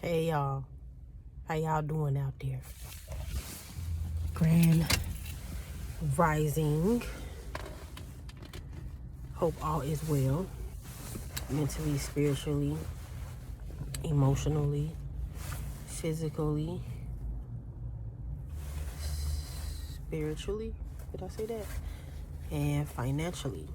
Hey y'all, how y'all doing out there? Grand rising. Hope all is well. Mentally, spiritually, emotionally, physically, spiritually. Did I say that? And financially.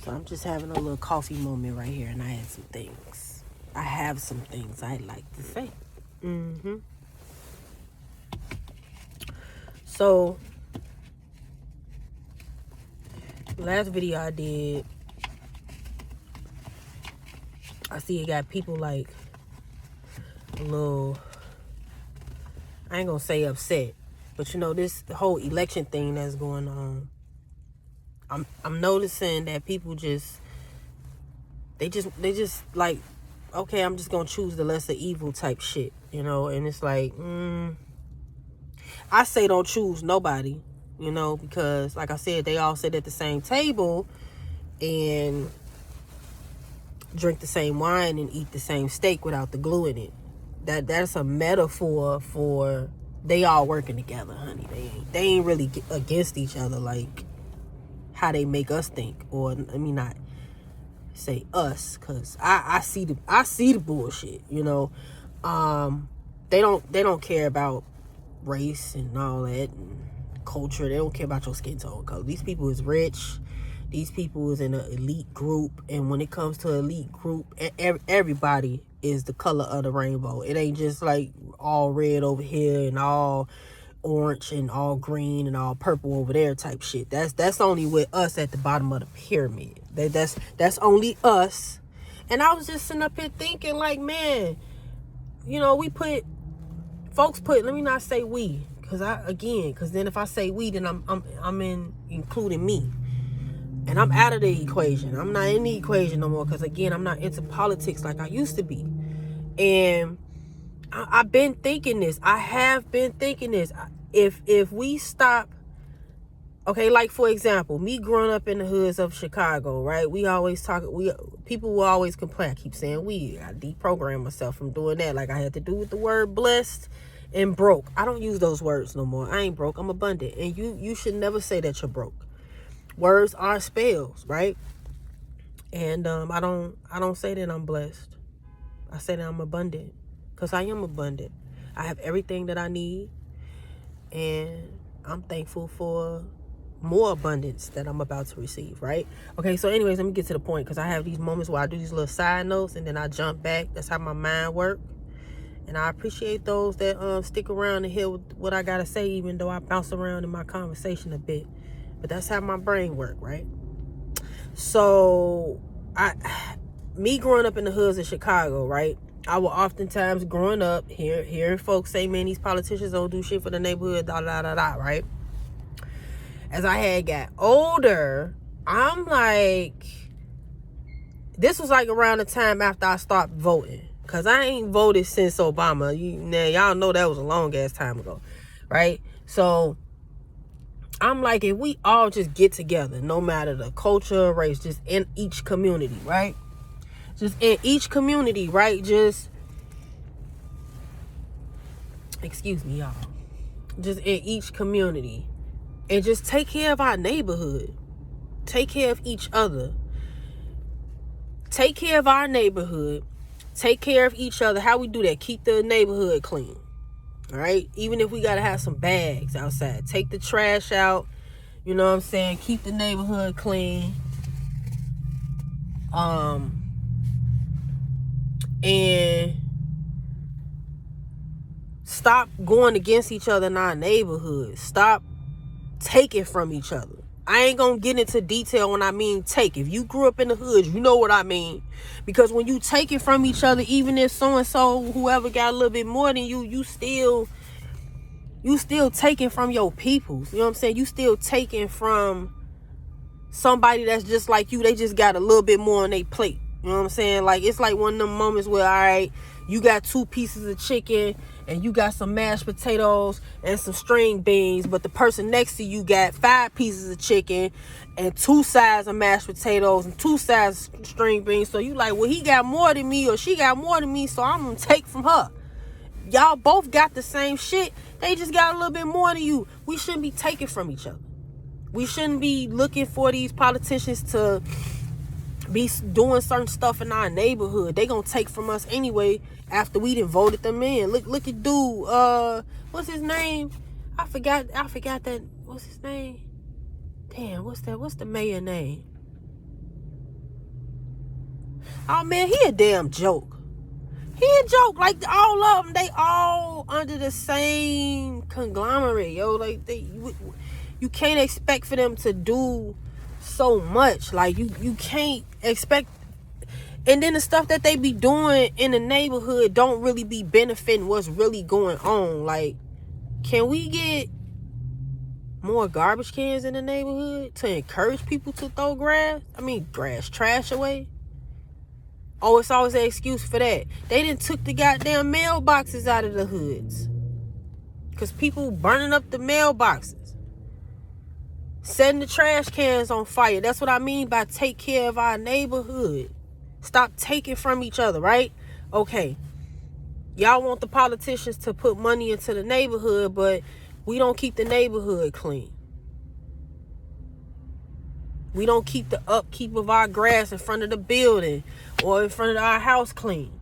So I'm just having a little coffee moment right here, and I have some things I'd like to say. So, last video I did, I see it got people like a little, I ain't gonna say upset, but you know, this whole election thing that's going on, I'm noticing that people they just like, okay, I'm just gonna choose the lesser evil type shit, you know. And it's like, I say don't choose nobody, you know, because like I said, they all sit at the same table and drink the same wine and eat the same steak without the glue in it. That's a metaphor for they all working together, honey. They ain't really against each other like how they make us think. Or let me not say us, because I see the bullshit, you know. They don't care about race and all that and culture. They don't care about your skin tone color. These people is rich. These people is in an elite group, and when it comes to elite group, everybody is the color of the rainbow. It ain't just like all red over here and all orange and all green and all purple over there type shit. That's only with us at the bottom of the pyramid. That's only us. And I was just sitting up here thinking like, man, you know, let me not say we, because then if I say we, then I'm including me. And I'm out of the equation. I'm not in the equation no more, because again, I'm not into politics like I used to be. And I've been thinking this. I have been thinking this. If we stop, okay, like for example, me growing up in the hoods of Chicago, right? People will always complain. I keep saying I deprogram myself from doing that. Like I had to do with the word blessed and broke. I don't use those words no more. I ain't broke. I'm abundant. And you should never say that you're broke. Words are spells, right? And I don't say that I'm blessed. I say that I'm abundant, because I am abundant. I have everything that I need, and I'm thankful for more abundance that I'm about to receive, right? Okay, so anyways, let me get to the point, because I have these moments where I do these little side notes and then I jump back. That's how my mind works. And I appreciate those that stick around and hear what I gotta say, even though I bounce around in my conversation a bit. But that's how my brain works, right? So me growing up in the hoods of Chicago, right? I will oftentimes growing up hearing folks say, man, these politicians don't do shit for the neighborhood, right? As I had got older, I'm like, this was like around the time after I stopped voting, because I ain't voted since Obama. Y'all know that was a long ass time ago, right? So I'm like, if we all just get together, no matter the culture, race, just in each community, right? Just in each community, right? Just, excuse me, y'all. Just in each community. And just take care of our neighborhood. Take care of each other. Take care of our neighborhood. Take care of each other. How we do that? Keep the neighborhood clean. All right? Even if we got to have some bags outside. Take the trash out. You know what I'm saying? Keep the neighborhood clean. And stop going against each other in our neighborhood. Stop taking from each other. I ain't gonna get into detail when I mean take. If you grew up in the hood, you know what I mean. Because when you take it from each other, even if so-and-so, whoever got a little bit more than you still taking from your peoples. You know what I'm saying? You still taking from somebody that's just like you. They just got a little bit more on their plate. You know what I'm saying? Like, it's like one of them moments where, all right, you got 2 pieces of chicken and you got some mashed potatoes and some string beans, but the person next to you got 5 pieces of chicken and 2 sides of mashed potatoes and 2 sides of string beans. So you like, well, he got more than me or she got more than me, so I'm gonna take from her. Y'all both got the same shit. They just got a little bit more than you. We shouldn't be taking from each other. We shouldn't be looking for these politicians to be doing certain stuff in our neighborhood. They gonna take from us anyway after we done voted them in. Look at dude, what's his name? I forgot that. What's his name? Damn, what's the mayor name? Oh man, he a damn joke. He a joke. Like, all of them, they all under the same conglomerate, yo. Like, you can't expect for them to do so much. Like, you can't expect. And then the stuff that they be doing in the neighborhood don't really be benefiting what's really going on. Like, can we get more garbage cans in the neighborhood to encourage people to throw trash away? Oh, it's always an excuse for that. They done took the goddamn mailboxes out of the hoods. Because people burning up the mailboxes. Setting the trash cans on fire. That's what I mean by take care of our neighborhood. Stop taking from each other, right? Okay. Y'all want the politicians to put money into the neighborhood, but we don't keep the neighborhood clean. We don't keep the upkeep of our grass in front of the building or in front of our house clean.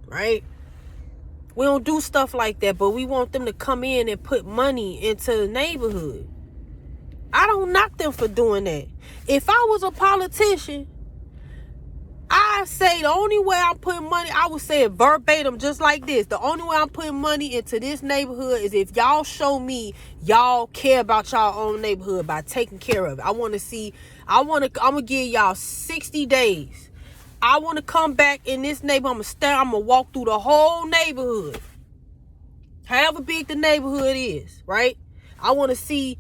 Right? We don't do stuff like that, but we want them to come in and put money into the neighborhood. I don't knock them for doing that. If I was a politician, I say the only way I'm putting money, I would say it verbatim just like this. The only way I'm putting money into this neighborhood is if y'all show me y'all care about y'all own neighborhood by taking care of it. I'm going to give y'all 60 days. I want to come back in this neighborhood. I'm going to walk through the whole neighborhood. However big the neighborhood is, right? I want to see.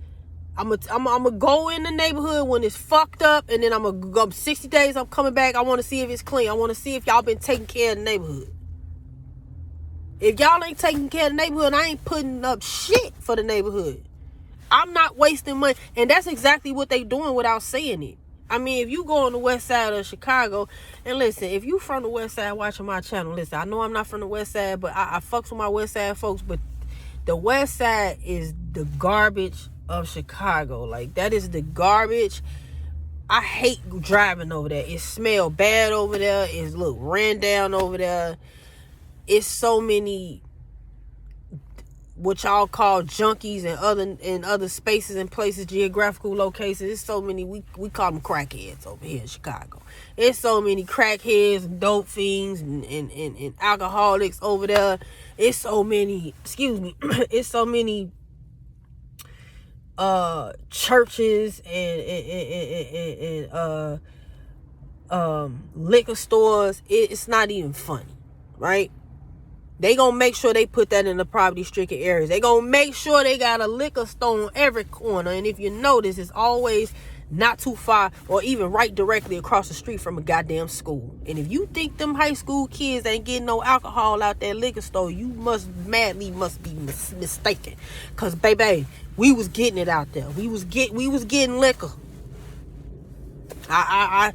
I'm gonna go in the neighborhood when it's fucked up, and then I'm gonna go 60 days. I'm coming back. I want to see if it's clean. I want to see if y'all been taking care of the neighborhood. If y'all ain't taking care of the neighborhood, I ain't putting up shit for the neighborhood. I'm not wasting money, and that's exactly what they doing without saying it. I mean, if you go on the west side of Chicago, and listen, if you from the west side watching my channel, listen, I know I'm not from the west side, but I fucks with my west side folks, but the west side is the garbage of Chicago. Like, that is the garbage. I hate driving over there. It smell bad over there. It look ran down over there. It's so many what y'all call junkies and other spaces and places, geographical locations. It's so many, we call them crackheads over here in Chicago. It's so many crackheads and dope fiends and alcoholics over there. It's so many, it's so many churches and liquor stores. It's not even funny, right? They gonna make sure they put that in the poverty stricken areas. They gonna make sure they got a liquor store on every corner. And if you notice, it's always not too far or even right directly across the street from a goddamn school. And if you think them high school kids ain't getting no alcohol out that liquor store, you must be mistaken. Cause baby, we was getting it out there. We was getting liquor. I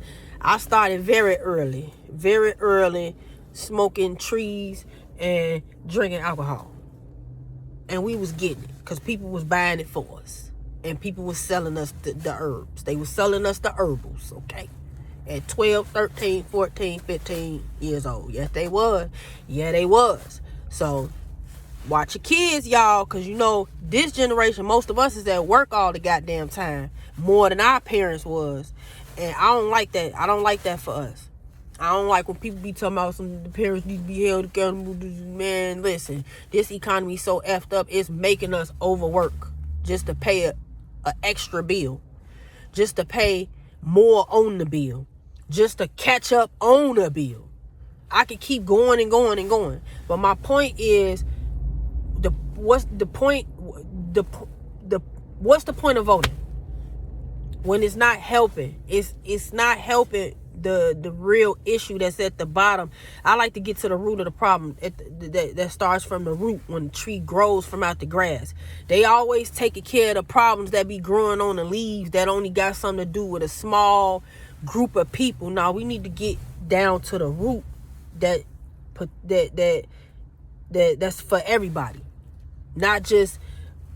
started very early smoking trees and drinking alcohol, and we was getting it because people was buying it for us, and people was selling us the herbs. They was selling us the herbals, okay, at 12, 13, 14, 15 years old. Yes, they was. Yeah, they was. So watch your kids, y'all, because you know this generation, most of us is at work all the goddamn time, more than our parents was, and I don't like that. I don't like that for us. I don't like when people be talking about the parents need to be held accountable. Man, listen, this economy so effed up, it's making us overwork just to pay a extra bill, just to pay more on the bill, just to catch up on the bill. I could keep going and going and going, but my point is, what's the point of voting? when it's not helping. It's not helping the real issue that's at the bottom. I like to get to the root of the problem that starts from the root, when the tree grows from out the grass. They always taking care of the problems that be growing on the leaves that only got something to do with a small group of people. Now we need to get down to the root that's for everybody, not just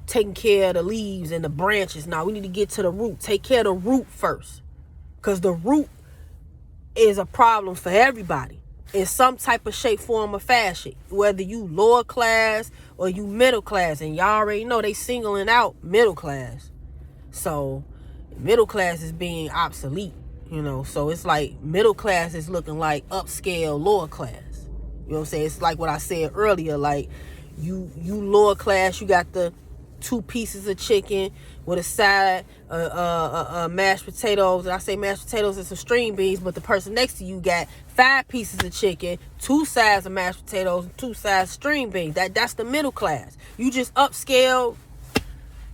taking care of the leaves and the branches. Now we need to get to the root. Take care of the root first, because the root is a problem for everybody in some type of shape, form, or fashion, whether you lower class or you middle class. And y'all already know they singling out middle class. So middle class is being obsolete, so it's like middle class is looking like upscale lower class. You know what I'm saying? It's like what I said earlier, like you lower class, you got the 2 pieces of chicken with a side, mashed potatoes. And I say mashed potatoes and some string beans, but the person next to you got 5 pieces of chicken, 2 sides of mashed potatoes, and 2 sides of string beans. That's the middle class. You just upscale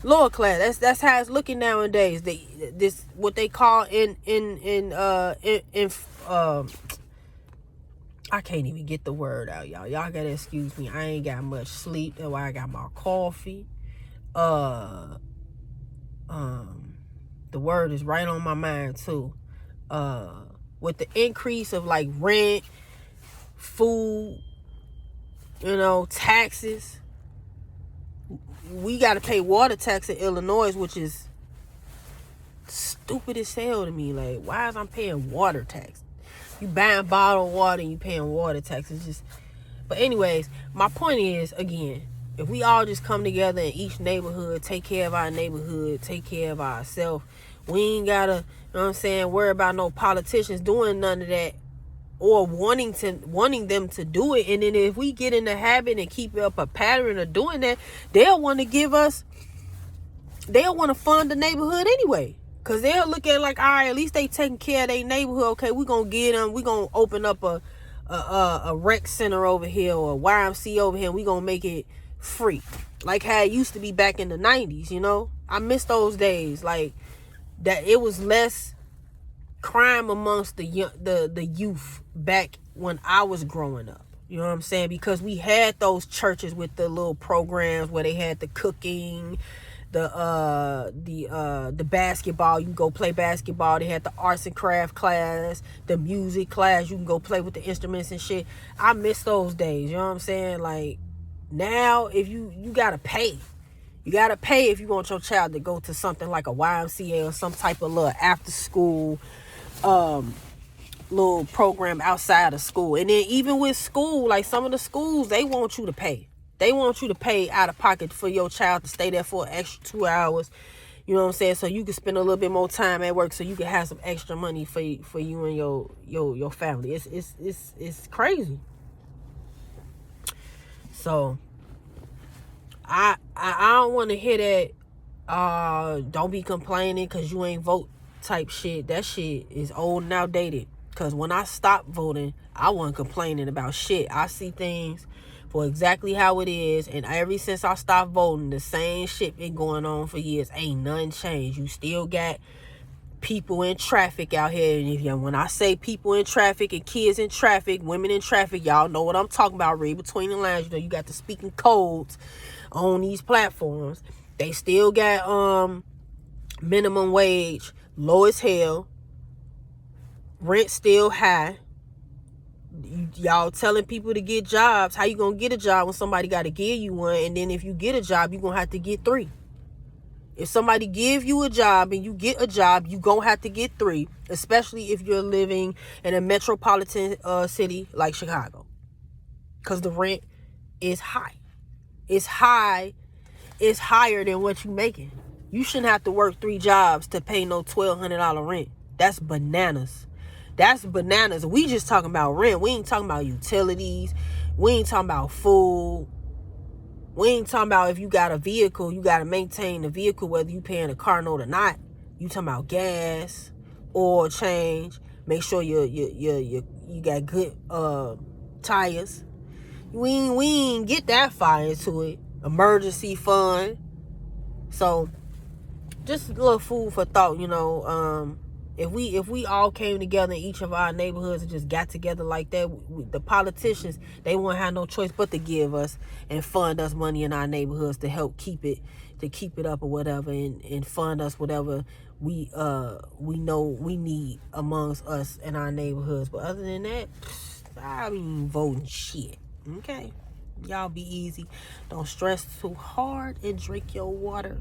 lower class. That's how it's looking nowadays. This what they call I can't even get the word out, y'all. Y'all gotta excuse me. I ain't got much sleep. That's why I got my coffee. The word is right on my mind too. With the increase of like rent, food, taxes, we got to pay water tax in Illinois, which is stupid as hell to me. Like, why is I'm paying water tax? You buying bottled water and you paying water tax. It's just, but anyways, my point is, again, if we all just come together in each neighborhood, take care of our neighborhood, take care of ourselves, we ain't gotta, worry about no politicians doing none of that, or wanting them to do it. And then if we get in the habit and keep up a pattern of doing that, they'll want to fund the neighborhood anyway. Because they'll look at it like, all right, at least they taking care of their neighborhood. Okay, we're going to get them. We're going to open up a rec center over here, or a YMCA over here. We're going to make it free. Like how it used to be back in the 90s, I miss those days. Like, that it was less crime amongst the youth back when I was growing up. You know what I'm saying? Because we had those churches with the little programs where they had the cooking, the basketball. You can go play basketball. They had the arts and craft class, the music class. You can go play with the instruments and shit. I miss those days. You know what I'm saying? Like, now, if you gotta pay. You gotta pay if you want your child to go to something like a YMCA or some type of little after school little program outside of school. And then even with school, like some of the schools, they want you to pay. They want you to pay out of pocket for your child to stay there for an extra 2 hours. You know what I'm saying? So you can spend a little bit more time at work, so you can have some extra money for you and your family. It's crazy. So I don't want to hear that don't be complaining because you ain't vote type shit. That shit is old and outdated. Because when I stopped voting, I wasn't complaining about shit. I see things for exactly how it is, and ever since I stopped voting, the same shit been going on for years. Ain't nothing changed. You still got people in traffic out here. And when I say people in traffic and kids in traffic, women in traffic, y'all know what I'm talking about. Read between the lines. You got the speaking codes on these platforms. They still got minimum wage low as hell. Rent still high. Y'all telling people to get jobs. How you gonna get a job when somebody got to give you one? And then if you get a job, you gonna have to get 3. If somebody give you a job and you get a job, you gonna have to get 3, especially if you're living in a metropolitan city like Chicago, because the rent is high. It's high. It's higher than what you making. You shouldn't have to work 3 jobs to pay no $1,200 rent. That's bananas. That's bananas. We just talking about rent. We ain't talking about utilities. We ain't talking about food. We ain't talking about if you got a vehicle, you got to maintain the vehicle, whether you paying a car note or not. You talking about gas, oil change. Make sure you got good tires. We ain't get that far into it. Emergency fund. So just a little food for thought, you know. If we all came together in each of our neighborhoods and just got together like that, the politicians, they won't have no choice but to give us and fund us money in our neighborhoods to help keep it up or whatever, and fund us whatever we know we need amongst us in our neighborhoods. But other than that, I ain't voting shit. Okay, y'all be easy. Don't stress too hard and drink your water.